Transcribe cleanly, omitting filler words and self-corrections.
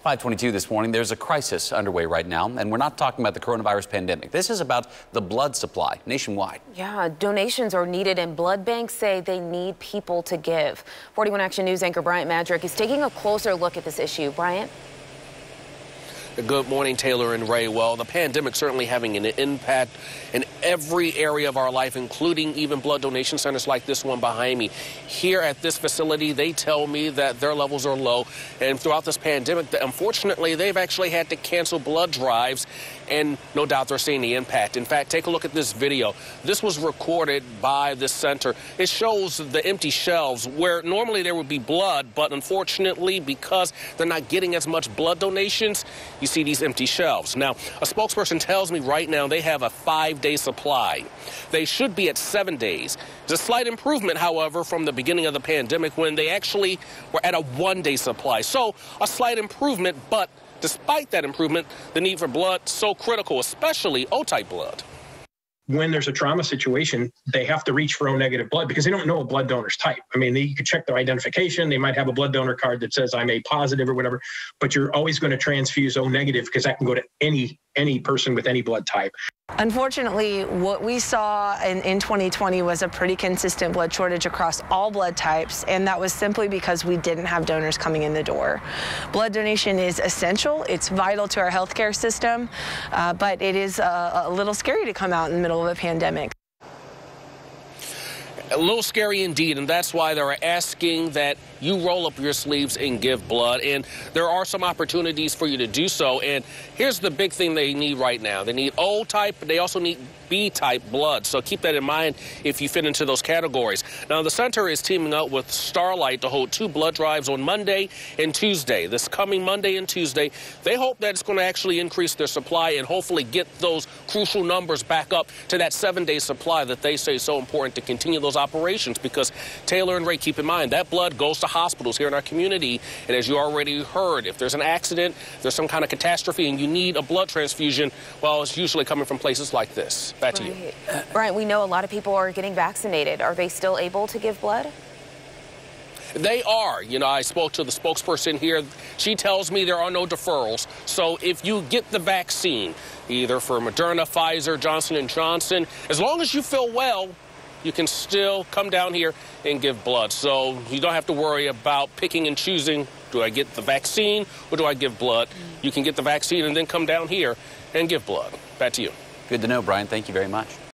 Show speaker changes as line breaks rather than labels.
5:22 this morning. There's a crisis underway right now, and we're not talking about the coronavirus pandemic. This is about the blood supply nationwide.
Yeah, donations are needed, and blood banks say they need people to give. 41 Action News anchor Bryant Madrick is taking a closer look at this issue. Bryant?
Good morning, Taylor and Ray. Well, the pandemic certainly having an impact in every area of our life, including even blood donation centers like this one behind me. Here at this facility, they tell me that their levels are low. And throughout this pandemic, unfortunately, they've actually had to cancel blood drives. And no doubt they're seeing the impact. In fact, take a look at this video. This was recorded by this center. It shows the empty shelves where normally there would be blood, but unfortunately, because they're not getting as much blood donations, you see these empty shelves. Now, a spokesperson tells me right now they have a 5-day supply. They should be at 7 days. It's a slight improvement, however, from the beginning of the pandemic when they actually were at a 1-day supply. So a slight improvement, but despite that improvement, the need for blood so critical, especially O-type blood.
When there's a trauma situation, they have to reach for O-negative blood because they don't know a blood donor's type. I mean, you could check their identification. They might have a blood donor card that says I'm A positive or whatever, but you're always going to transfuse O-negative because that can go to any person with any blood type.
Unfortunately, what we saw in 2020 was a pretty consistent blood shortage across all blood types, and that was simply because we didn't have donors coming in the door. Blood donation is essential. It's vital to our healthcare system, but it is a little scary to come out in the middle of a pandemic.
A little scary indeed, and that's why they're asking that you roll up your sleeves and give blood. And there are some opportunities for you to do so. And here's the big thing they need right now. They need O-type, but they also need B-type blood. So keep that in mind if you fit into those categories. Now, the center is teaming up with Starlight to hold 2 blood drives on Monday and Tuesday. This coming Monday and Tuesday, they hope that it's going to actually increase their supply and hopefully get those crucial numbers back up to that 7-day supply that they say is so important to continue those operations. Because Taylor and Ray, keep in mind, that blood goes to hospitals here in our community. And as you already heard, if there's an accident, there's some kind of catastrophe and you need a blood transfusion, well, it's usually coming from places like this. Back to you.
Brian, we know a lot of people are getting vaccinated. Are they still able to give blood?
They are. You know, I spoke to the spokesperson here. She tells me there are no deferrals. So if you get the vaccine, either for Moderna, Pfizer, Johnson & Johnson, as long as you feel well, you can still come down here and give blood. So you don't have to worry about picking and choosing, do I get the vaccine or do I give blood? You can get the vaccine and then come down here and give blood. Back to you.
Good to know, Brian. Thank you very much.